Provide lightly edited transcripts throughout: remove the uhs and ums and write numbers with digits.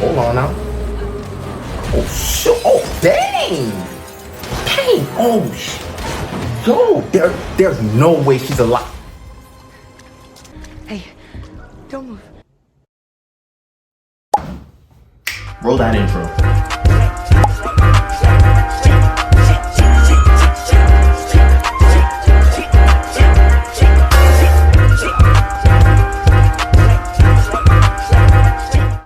Hold on now. Oh, shit. Oh, dang. Dang. Oh, shit. Yo, there's no way she's alive. Hey, don't move. Roll that intro.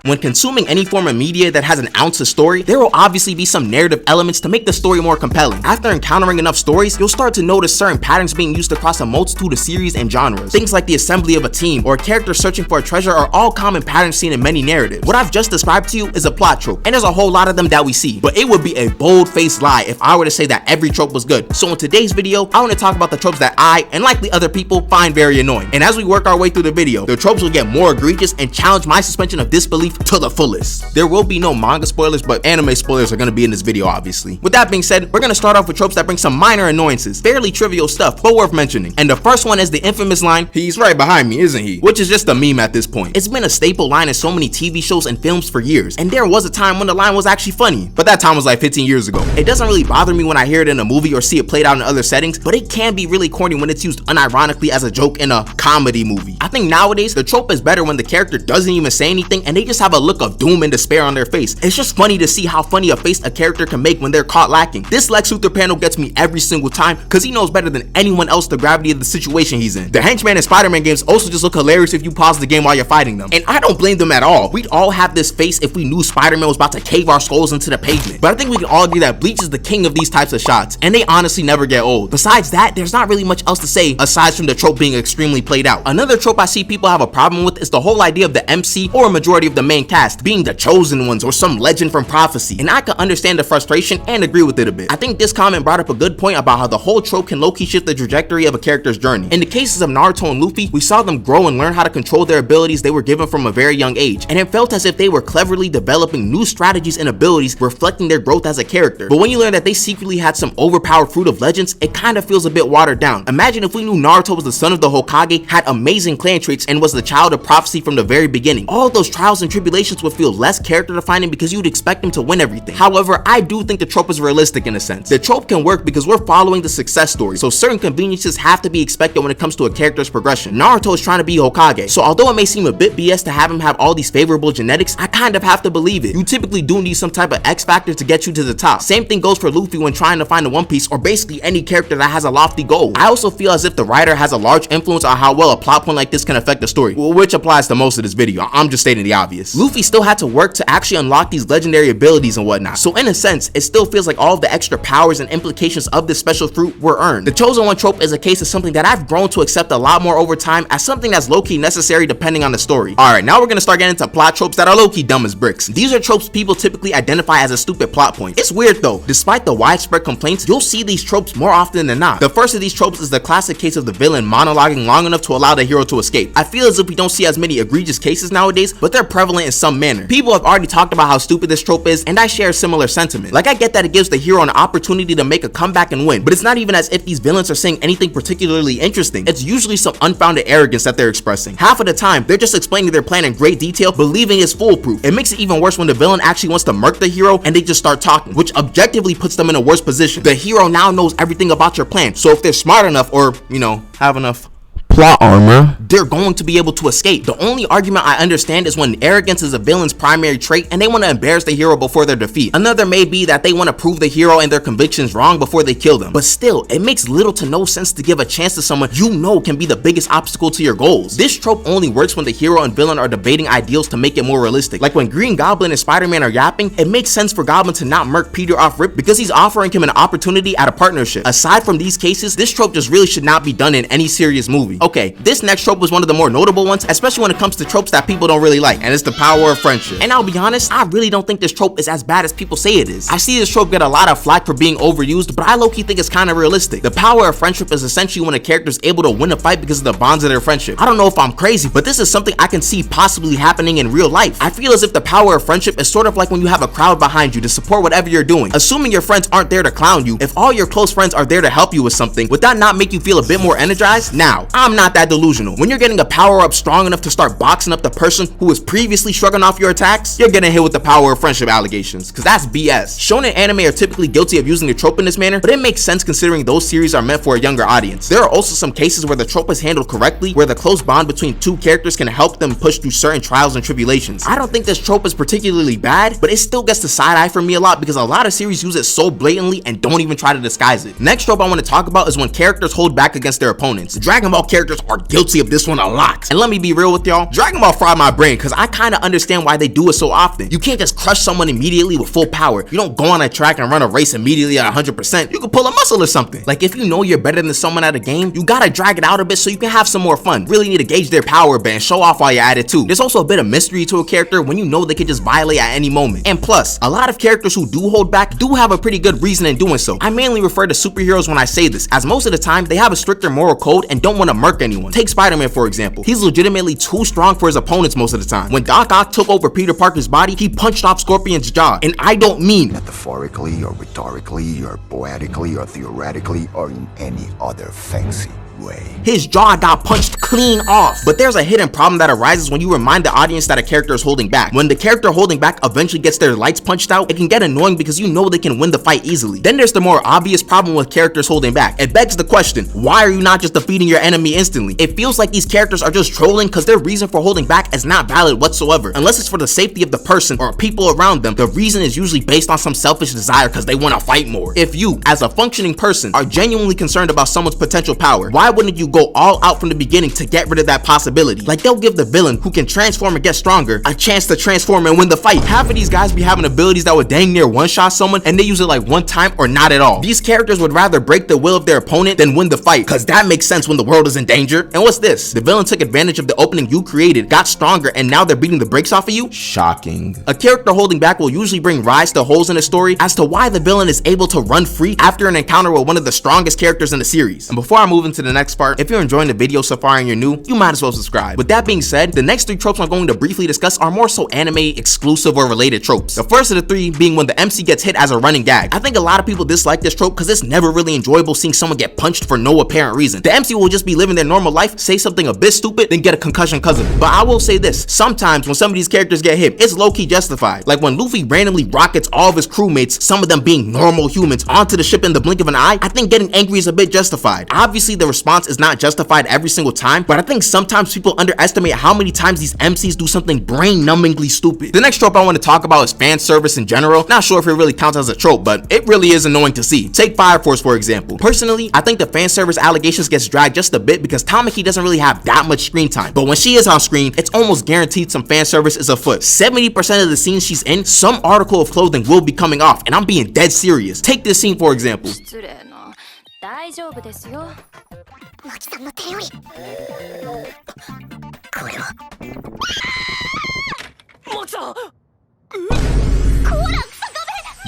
When consuming any form of media that has an ounce of story, there will obviously be some narrative elements to make the story more compelling. After encountering enough stories, you'll start to notice certain patterns being used across a multitude of series and genres. Things like the assembly of a team or a character searching for a treasure are all common patterns seen in many narratives. What I've just described to you is a plot trope, and there's a whole lot of them that we see, but it would be a bold-faced lie if I were to say that every trope was good. So in today's video, I want to talk about the tropes that I, and likely other people, find very annoying. And as we work our way through the video, the tropes will get more egregious and challenge my suspension of disbelief to the fullest. There will be no manga spoilers, but anime spoilers are going to be in this video, obviously. With that being said, we're going to start off with tropes that bring some minor annoyances, fairly trivial stuff, but worth mentioning. And the first one is the infamous line, "He's right behind me, isn't he?" Which is just a meme at this point. It's been a staple line in so many TV shows and films for years, and there was a time when the line was actually funny, but that time was like 15 years ago. It doesn't really bother me when I hear it in a movie or see it played out in other settings, but it can be really corny when it's used unironically as a joke in a comedy movie. I think nowadays, the trope is better when the character doesn't even say anything and they just have a look of doom and despair on their face. It's just funny to see how funny a face a character can make when they're caught lacking. This Lex Luthor panel gets me every single time because he knows better than anyone else the gravity of the situation he's in. The henchman in Spider-Man games also just look hilarious if you pause the game while you're fighting them, and I don't blame them at all. We'd all have this face if we knew Spider-Man was about to cave our skulls into the pavement, but I think we can all agree that Bleach is the king of these types of shots, and they honestly never get old. Besides that, there's not really much else to say aside from the trope being extremely played out. Another trope I see people have a problem with is the whole idea of the MC or a majority of the main cast being the chosen ones or some legend from prophecy, and I can understand the frustration and agree with it a bit. I think this comment brought up a good point about how the whole trope can low-key shift the trajectory of a character's journey. In the cases of Naruto and Luffy, we saw them grow and learn how to control their abilities they were given from a very young age, and it felt as if they were cleverly developing new strategies and abilities reflecting their growth as a character. But when you learn that they secretly had some overpowered fruit of legends, it kind of feels a bit watered down. Imagine if we knew Naruto was the son of the Hokage, had amazing clan traits, and was the child of prophecy from the very beginning. All those trials and tribulations would feel less character defining because you'd expect him to win everything. However, I do think the trope is realistic in a sense. The trope can work because we're following the success story, so certain conveniences have to be expected when it comes to a character's progression. Naruto is trying to be Hokage, so although it may seem a bit BS to have him have all these favorable genetics, I kind of have to believe it. You typically do need some type of X factor to get you to the top. Same thing goes for Luffy when trying to find a One Piece, or basically any character that has a lofty goal. I also feel as if the writer has a large influence on how well a plot point like this can affect the story, which applies to most of this video. I'm just stating the obvious. Luffy still had to work to actually unlock these legendary abilities and whatnot, so in a sense, it still feels like all of the extra powers and implications of this special fruit were earned. The chosen one trope is a case of something that I've grown to accept a lot more over time as something that's low-key necessary depending on the story. Alright, now we're gonna start getting into plot tropes that are low-key dumb as bricks. These are tropes people typically identify as a stupid plot point. It's weird though, despite the widespread complaints, you'll see these tropes more often than not. The first of these tropes is the classic case of the villain monologuing long enough to allow the hero to escape. I feel as if we don't see as many egregious cases nowadays, but they're prevalent in some manner. People have already talked about how stupid this trope is, and I share a similar sentiment. Like, I get that it gives the hero an opportunity to make a comeback and win, but it's not even as if these villains are saying anything particularly interesting. It's usually some unfounded arrogance that they're expressing. Half of the time, they're just explaining their plan in great detail, believing it's foolproof. It makes it even worse when the villain actually wants to murk the hero and they just start talking, which objectively puts them in a worse position. The hero now knows everything about your plan, so if they're smart enough or, you know, have enough plot armor, they're going to be able to escape. The only argument I understand is when arrogance is a villain's primary trait and they want to embarrass the hero before their defeat. Another may be that they want to prove the hero and their convictions wrong before they kill them. But still, it makes little to no sense to give a chance to someone you know can be the biggest obstacle to your goals. This trope only works when the hero and villain are debating ideals to make it more realistic. Like when Green Goblin and Spider-Man are yapping, it makes sense for Goblin to not murk Peter off rip because he's offering him an opportunity at a partnership. Aside from these cases, this trope just really should not be done in any serious movie. Okay, this next trope was one of the more notable ones, especially when it comes to tropes that people don't really like, and it's the power of friendship. And I'll be honest, I really don't think this trope is as bad as people say it is. I see this trope get a lot of flack for being overused, but I low-key think it's kind of realistic. The power of friendship is essentially when a character is able to win a fight because of the bonds of their friendship. I don't know if I'm crazy, but this is something I can see possibly happening in real life. I feel as if the power of friendship is sort of like when you have a crowd behind you to support whatever you're doing. Assuming your friends aren't there to clown you, if all your close friends are there to help you with something, would that not make you feel a bit more energized? Now, I'm not that delusional. When you're getting a power up strong enough to start boxing up the person who was previously shrugging off your attacks, you're getting hit with the power of friendship allegations, cause that's BS. Shonen anime are typically guilty of using the trope in this manner, but it makes sense considering those series are meant for a younger audience. There are also some cases where the trope is handled correctly, where the close bond between two characters can help them push through certain trials and tribulations. I don't think this trope is particularly bad, but it still gets the side eye from me a lot because a lot of series use it so blatantly and don't even try to disguise it. Next trope I want to talk about is when characters hold back against their opponents. Dragon Ball characters are guilty of this one a lot. And let me be real with y'all, Dragon Ball fried my brain because I kind of understand why they do it so often. You can't just crush someone immediately with full power. You don't go on a track and run a race immediately at 100%. You can pull a muscle or something. Like if you know you're better than someone at a game, you gotta drag it out a bit so you can have some more fun. Really need to gauge their power a bit and show off while you're at it too. There's also a bit of mystery to a character when you know they could just violate at any moment. And plus, a lot of characters who do hold back do have a pretty good reason in doing so. I mainly refer to superheroes when I say this, as most of the time they have a stricter moral code and don't want to murk anyone. Take Spider-Man for example. He's legitimately too strong for his opponents most of the time. When Doc Ock took over Peter Parker's body, he punched off Scorpion's jaw. And I don't mean metaphorically or rhetorically or poetically or theoretically or in any other fancy way. His jaw got punched clean off. But there's a hidden problem that arises when you remind the audience that a character is holding back. When the character holding back eventually gets their lights punched out, it can get annoying because you know they can win the fight easily. Then there's the more obvious problem with characters holding back. It begs the question, why are you not just defeating your enemy instantly? It feels like these characters are just trolling because their reason for holding back is not valid whatsoever. Unless it's for the safety of the person or people around them, the reason is usually based on some selfish desire because they want to fight more. If you, as a functioning person, are genuinely concerned about someone's potential power, why wouldn't you go all out from the beginning to get rid of that possibility? Like they'll give the villain who can transform and get stronger a chance to transform and win the fight. Half of these guys be having abilities that would dang near one-shot someone and they use it like one time or not at all. These characters would rather break the will of their opponent than win the fight because that makes sense when the world is in danger. And what's this? The villain took advantage of the opening you created, got stronger, and now they're beating the brakes off of you? Shocking. A character holding back will usually bring rise to holes in the story as to why the villain is able to run free after an encounter with one of the strongest characters in the series. And before I move into the next part, if you're enjoying the video so far and you're new, you might as well subscribe. With that being said, the next three tropes I'm going to briefly discuss are more so anime exclusive or related tropes. The first of the three being when the MC gets hit as a running gag. I think a lot of people dislike this trope because it's never really enjoyable seeing someone get punched for no apparent reason. The MC will just be living their normal life, say something a bit stupid, then get a concussion because of it. But I will say this, sometimes when some of these characters get hit, it's low-key justified. Like when Luffy randomly rockets all of his crewmates, some of them being normal humans, onto the ship in the blink of an eye, I think getting angry is a bit justified. Obviously the response is not justified every single time, but I think sometimes people underestimate how many times these MCs do something brain-numbingly stupid. The next trope I want to talk about is fan service in general. Not sure if it really counts as a trope, but it really is annoying to see. Take Fire Force for example. Personally, I think the fan service allegations gets dragged just a bit because Tamaki doesn't really have that much screen time, but when she is on screen, it's almost guaranteed some fan service is afoot. 70% of the scenes she's in, some article of clothing will be coming off, and I'm being dead serious. Take this scene for example.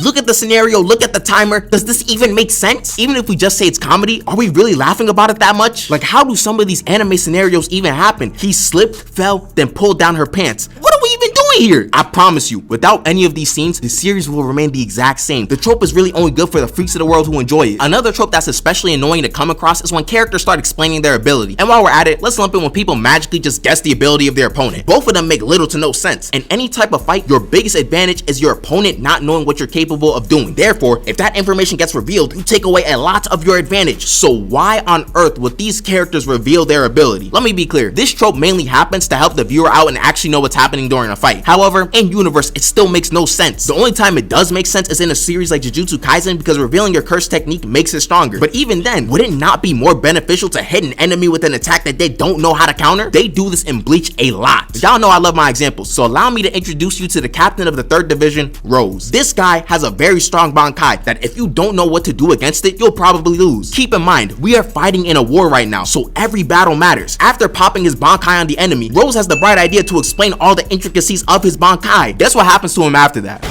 Look at the scenario, look at the timer. Does this even make sense? Even if we just say it's comedy, are we really laughing about it that much? Like, how do some of these anime scenarios even happen? He slipped, fell, then pulled down her pants. What are we even doing here? I promise you, without any of these scenes, the series will remain the exact same. The trope is really only good for the freaks of the world who enjoy it. Another trope that's especially annoying to come across is when characters start explaining their ability. And while we're at it, let's lump in when people magically just guess the ability of their opponent. Both of them make little to no sense. In any type of fight, your biggest advantage is your opponent not knowing what you're capable of doing. Therefore, if that information gets revealed, you take away a lot of your advantage. So why on earth would these characters reveal their ability? Let me be clear, this trope mainly happens to help the viewer out and actually know what's happening during a fight. However, in universe, it still makes no sense. The only time it does make sense is in a series like Jujutsu Kaisen because revealing your curse technique makes it stronger. But even then, would it not be more beneficial to hit an enemy with an attack that they don't know how to counter? They do this in Bleach a lot. Y'all know I love my examples, so allow me to introduce you to the captain of the 3rd division, Rose. This guy has a very strong Bankai that if you don't know what to do against it, you'll probably lose. Keep in mind, we are fighting in a war right now, so every battle matters. After popping his Bankai on the enemy, Rose has the bright idea to explain all the intricacies of his Bankai. Guess what happens to him after that?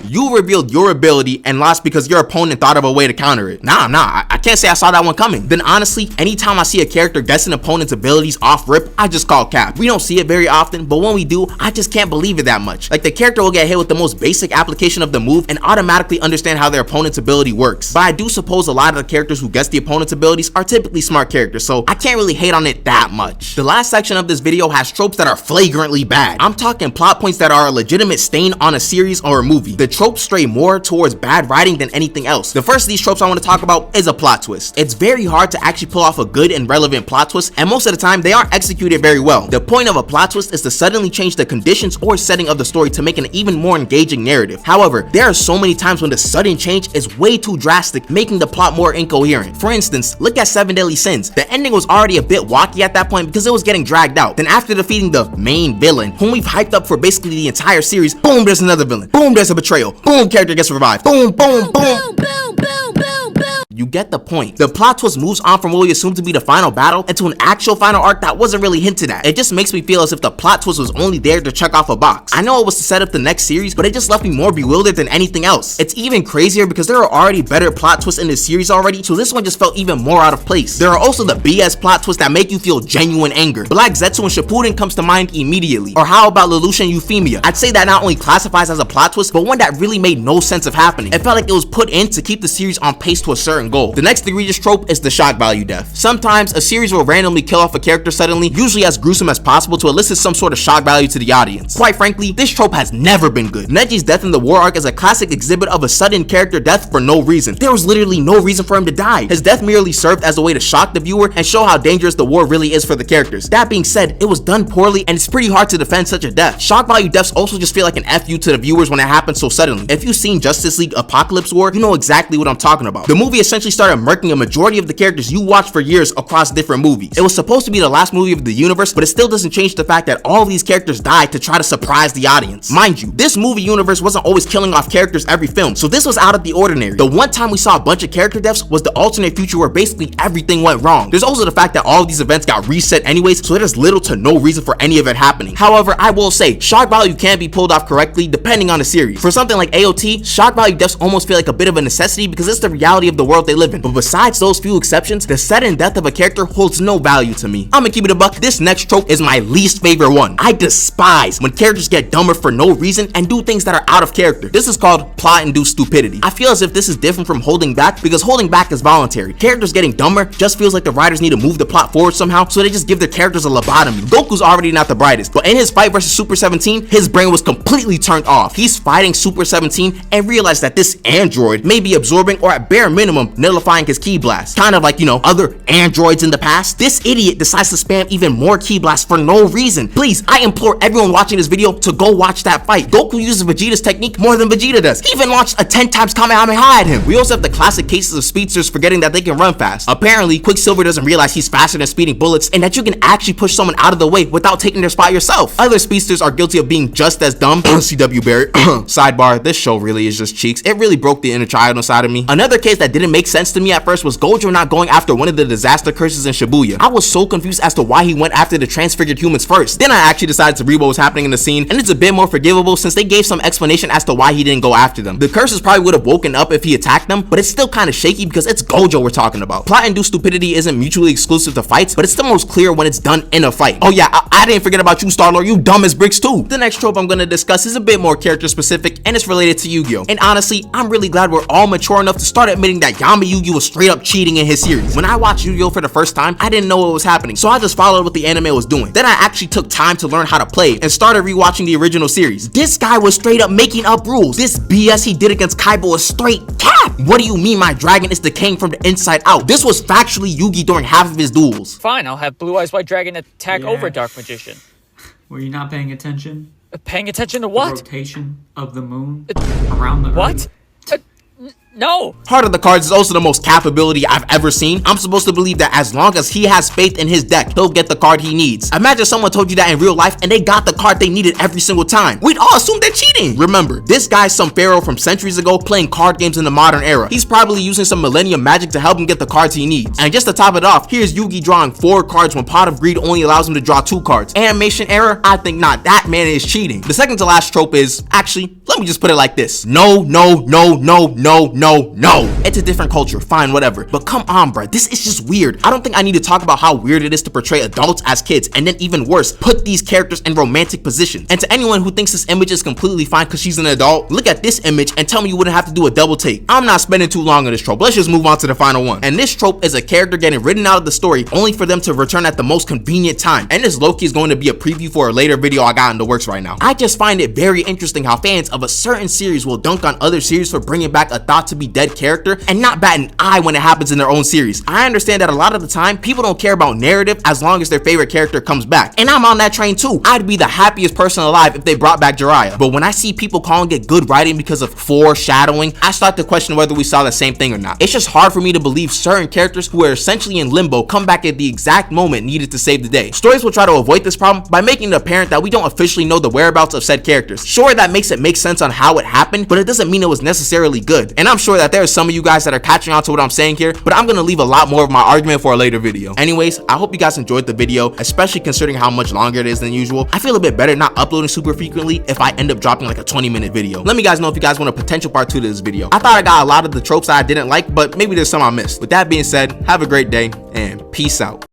You revealed your ability and lost because your opponent thought of a way to counter it. Nah, I can't say I saw that one coming. Then honestly, anytime I see a character guess an opponent's abilities off rip, I just call cap. We don't see it very often, but when we do, I just can't believe it that much. Like, the character will get hit with the most basic application of the move and automatically understand how their opponent's ability works. But I do suppose a lot of the characters who guess the opponent's abilities are typically smart characters, so I can't really hate on it that much. The last section of this video has tropes that are flagrantly bad. I'm talking plot points that are a legitimate stain on a series or a movie. The tropes stray more towards bad writing than anything else. The first of these tropes I want to talk about is a plot twist. It's very hard to actually pull off a good and relevant plot twist, and most of the time they aren't executed very well. The point of a plot twist is to suddenly change the conditions or setting of the story to make an even more engaging narrative. However, there are so many times when the sudden change is way too drastic, making the plot more incoherent. For instance, look at 7 Deadly Sins. The ending was already a bit wacky at that point because it was getting dragged out. Then after defeating the main villain, whom we've hyped up for basically the entire series, boom, there's another villain. Boom, there's a betrayal. Boom, character gets revived. Boom, boom, boom. You get the point. The plot twist moves on from what we assume to be the final battle into an actual final arc that wasn't really hinted at. It just makes me feel as if the plot twist was only there to check off a box. I know it was to set up the next series, but it just left me more bewildered than anything else. It's even crazier because there are already better plot twists in this series already, so this one just felt even more out of place. There are also the BS plot twists that make you feel genuine anger. Black Zetsu and Shippuden comes to mind immediately. Or how about Lelouch and Euphemia? I'd say that not only classifies as a plot twist, but one that really made no sense of happening. It felt like it was put in to keep the series on pace to a certain goal. The next egregious trope is the shock value death. Sometimes a series will randomly kill off a character suddenly, usually as gruesome as possible to elicit some sort of shock value to the audience. Quite frankly, this trope has never been good. Neji's death in the war arc is a classic exhibit of a sudden character death for no reason. There was literally no reason for him to die. His death merely served as a way to shock the viewer and show how dangerous the war really is for the characters. That being said, it was done poorly and it's pretty hard to defend such a death. Shock value deaths also just feel like an FU to the viewers when it happens so suddenly. If you've seen Justice League Apocalypse War, you know exactly what I'm talking about. The movie essentially started murking a majority of the characters you watched for years across different movies. It was supposed to be the last movie of the universe, but it still doesn't change the fact that all of these characters died to try to surprise the audience. Mind you, this movie universe wasn't always killing off characters every film, so this was out of the ordinary. The one time we saw a bunch of character deaths was the alternate future where basically everything went wrong. There's also the fact that all of these events got reset anyways, so there's little to no reason for any of it happening. However, I will say, shock value can be pulled off correctly depending on the series. For something like AOT, shock value deaths almost feel like a bit of a necessity because it's the reality of the world they live in. But besides those few exceptions, the sudden death of a character holds no value to me. I'm gonna keep it a buck. This next trope is my least favorite one. I despise when characters get dumber for no reason and do things that are out of character. This is called plot-induced stupidity. I feel as if this is different from holding back because holding back is voluntary. Characters getting dumber just feels like the writers need to move the plot forward somehow, so they just give their characters a lobotomy. Goku's already not the brightest, but in his fight versus Super 17, his brain was completely turned off. He's fighting Super 17 and realized that this android may be absorbing or at bare minimum nullifying his ki blast. Kind of like, you know, other androids in the past. This idiot decides to spam even more ki blasts for no reason. Please, I implore everyone watching this video to go watch that fight. Goku uses Vegeta's technique more than Vegeta does. He even launched a 10 times Kamehameha at him. We also have the classic cases of speedsters forgetting that they can run fast. Apparently, Quicksilver doesn't realize he's faster than speeding bullets and that you can actually push someone out of the way without taking their spot yourself. Other speedsters are guilty of being just as dumb. CW Barry. Sidebar, this show really is just cheeks. It really broke the inner child inside of me. Another case that didn't make sense to me at first was Gojo not going after one of the disaster curses in Shibuya. I was so confused as to why he went after the transfigured humans first. Then I actually decided to read what was happening in the scene, and it's a bit more forgivable since they gave some explanation as to why he didn't go after them. The curses probably would have woken up if he attacked them, but it's still kind of shaky because it's Gojo we're talking about. Plot-induced stupidity isn't mutually exclusive to fights, but it's the most clear when it's done in a fight. Oh yeah, I didn't forget about you, Star-Lord. You dumb as bricks too. The next trope I'm going to discuss is a bit more character specific, and it's related to Yu-Gi-Oh! And honestly, I'm really glad we're all mature enough to start admitting that Yami Yugi was straight up cheating in his series. When I watched Yu-Gi-Oh! For the first time, I didn't know what was happening, so I just followed what the anime was doing. Then I actually took time to learn how to play and started rewatching the original series. This guy was straight up making up rules. This BS he did against Kaiba was straight cap. What do you mean my dragon is decaying from the inside out? This was factually Yugi during half of his duels. Fine, I'll have Blue Eyes White Dragon attack over Dark Magician. Were you not paying attention? Paying attention to what? The rotation of the moon around the What? Earth. No. Heart of the Cards is also the most capability I've ever seen. I'm supposed to believe that as long as he has faith in his deck, he'll get the card he needs. Imagine someone told you that in real life and they got the card they needed every single time. We'd all assume they're cheating. Remember, this guy's some pharaoh from centuries ago playing card games in the modern era. He's probably using some millennium magic to help him get the cards he needs. And just to top it off, here's Yugi drawing 4 cards when Pot of Greed only allows him to draw 2 cards. Animation error? I think not. That man is cheating. The second to last trope is, actually, let me just put it like this. No, no, no, no, no, no, no. It's a different culture, fine, whatever. But come on, bruh, this is just weird. I don't think I need to talk about how weird it is to portray adults as kids, and then even worse, put these characters in romantic positions. And to anyone who thinks this image is completely fine because she's an adult, look at this image and tell me you wouldn't have to do a double take. I'm not spending too long on this trope. Let's just move on to the final one. And this trope is a character getting written out of the story only for them to return at the most convenient time. And this Loki is going to be a preview for a later video I got in the works right now. I just find it very interesting how fans of a certain series will dunk on other series for bringing back a thought to be dead character and not bat an eye when it happens in their own series. I understand that a lot of the time people don't care about narrative as long as their favorite character comes back, and I'm on that train too. I'd be the happiest person alive if they brought back Jiraiya, but when I see people calling it good writing because of foreshadowing, I start to question whether we saw the same thing or not. It's just hard for me to believe certain characters who are essentially in limbo come back at the exact moment needed to save the day. Stories will try to avoid this problem by making it apparent that we don't officially know the whereabouts of said characters. Sure, that makes it make sense on how it happened, but it doesn't mean it was necessarily good. And I'm sure that there are some of you guys that are catching on to what I'm saying here, but I'm gonna leave a lot more of my argument for a later video. Anyways, I hope you guys enjoyed the video, especially considering how much longer it is than usual. I feel a bit better not uploading super frequently if I end up dropping like a 20-minute video. Let me guys know if you guys want a potential part 2 to this video. I thought I got a lot of the tropes that I didn't like, but maybe there's some I missed. With that being said, have a great day and peace out.